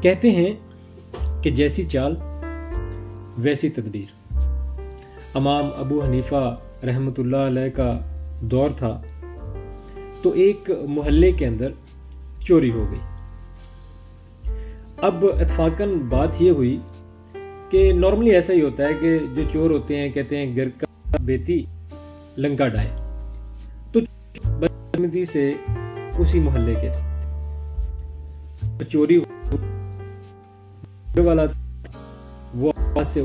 کہتے ہیں کہ جیسی چال ویسی تدبیر۔ امام ابو حنیفہ رحمۃ اللہ علیہ کا دور تھا تو ایک محلے کے اندر چوری ہو گئی۔ اب اتفاقاً بات یہ ہوئی کہ نارملی ایسا ہی ہوتا ہے کہ جو چور ہوتے ہیں کہتے ہیں گھر کا بیتی لنکا ڈائے، تو بدقسمتی سے اسی محلے کے چوری والا وہ آواز سے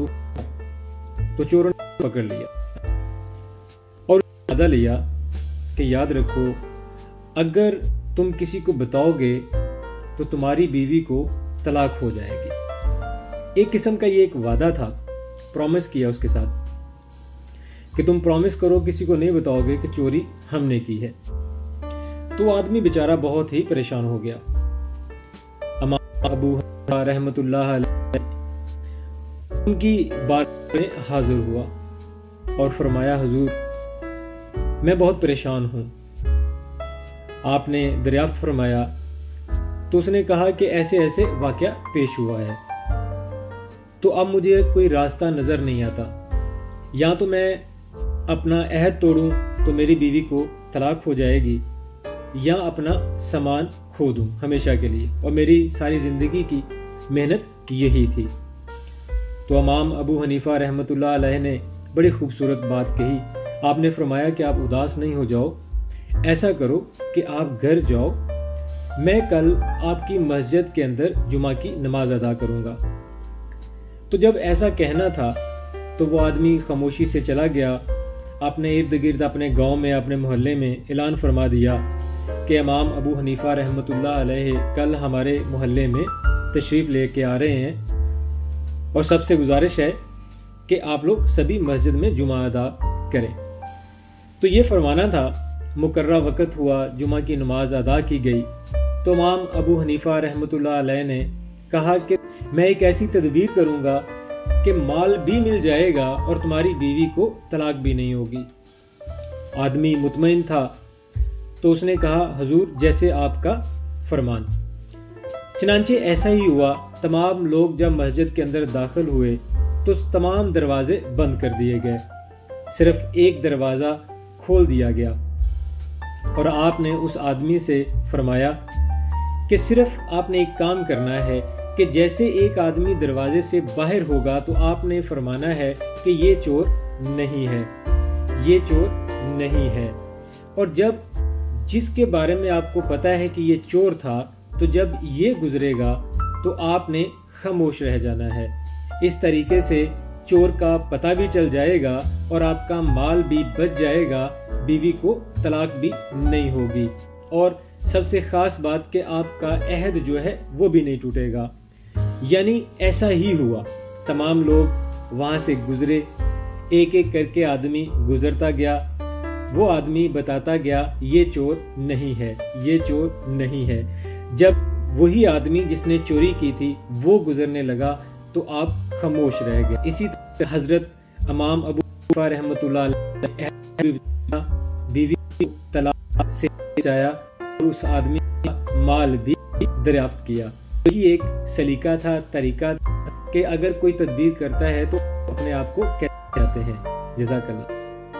تو چوروں نے پکڑ لیا اور وعدہ لیا کہ یاد رکھو اگر تم کسی کو بتاؤ گے تو تمہاری بیوی کو طلاق ہو جائے گی۔ ایک قسم کا یہ ایک وعدہ تھا، پرومس کیا اس کے ساتھ کہ تم پرومس کرو کسی کو نہیں بتاؤ گے کہ چوری ہم نے کی ہے۔ تو آدمی بیچارہ بہت ہی پریشان ہو گیا۔ امام ابو حنیفہ رحمۃ اللہ علیہ ان کی بات میں حاضر ہوا اور فرمایا حضور میں بہت پریشان ہوں۔ آپ نے دریافت فرمایا تو اس نے کہا کہ ایسے ایسے واقعہ پیش ہوا ہے، تو اب مجھے کوئی راستہ نظر نہیں آتا، یا تو میں اپنا عہد توڑوں تو میری بیوی کو طلاق ہو جائے گی، یا اپنا سامان کھو دوں ہمیشہ کے لیے، اور میری ساری زندگی کی محنت یہی تھی۔ تو امام ابو حنیفہ رحمۃ اللہ علیہ نے بڑی خوبصورت بات کہی۔ آپ نے فرمایا کہ آپ اداس نہیں ہو جاؤ، ایسا کرو کہ آپ گھر جاؤ، میں کل آپ کی مسجد کے اندر جمعہ کی نماز ادا کروں گا۔ تو جب ایسا کہنا تھا تو وہ آدمی خاموشی سے چلا گیا۔ آپ نے ارد گرد اپنے گاؤں میں اپنے محلے میں اعلان فرما دیا کہ امام ابو حنیفہ رحمۃ اللہ علیہ کل ہمارے محلے میں تشریف لے کے آ رہے ہیں، اور سب سے گزارش ہے کہ آپ لوگ سبھی مسجد میں جمعہ ادا کریں۔ تو یہ فرمانا تھا، مقررہ وقت ہوا، جمعہ کی نماز ادا کی گئی، تو امام ابو حنیفہ رحمۃ اللہ علیہ نے کہا کہ میں ایک ایسی تدبیر کروں گا کہ مال بھی مل جائے گا اور تمہاری بیوی کو طلاق بھی نہیں ہوگی۔ آدمی مطمئن تھا تو اس نے کہا حضور جیسے آپ کا فرمان۔ چنانچہ ایسا ہی ہوا۔ تمام لوگ جب مسجد کے اندر داخل ہوئے تو تمام دروازے بند کر دیے گئے، صرف ایک دروازہ کھول دیا گیا، اور آپ نے اس آدمی سے فرمایا کہ صرف آپ نے ایک کام کرنا ہے کہ جیسے ایک آدمی دروازے سے باہر ہوگا تو آپ نے فرمانا ہے کہ یہ چور نہیں ہے، یہ چور نہیں ہے، اور جب جس کے بارے میں آپ کو پتا ہے کہ یہ چور تھا تو جب یہ گزرے گا تو آپ نے خاموش رہ جانا ہے۔ اس طریقے سے چور کا پتہ بھی چل جائے گا اور آپ کا مال بھی بچ جائے گا، بیوی کو طلاق بھی نہیں ہوگی، اور سب سے خاص بات کہ آپ کا عہد جو ہے وہ بھی نہیں ٹوٹے گا۔ یعنی ایسا ہی ہوا، تمام لوگ وہاں سے گزرے، ایک ایک کر کے آدمی گزرتا گیا، وہ آدمی بتاتا گیا یہ چور نہیں ہے، یہ چور نہیں ہے۔ جب وہی آدمی جس نے چوری کی تھی وہ گزرنے لگا تو آپ خاموش رہ گئے۔ اسی طرح حضرت امام ابو حنیفہ رحمۃ اللہ علیہ بیوی طلاق سے بچایا اور اس آدمی کا مال بھی دریافت کیا۔ یہی ایک سلیقہ تھا، طریقہ تھا کہ اگر کوئی تدبیر کرتا ہے تو اپنے آپ کو کہتے ہیں۔ جزاک اللہ۔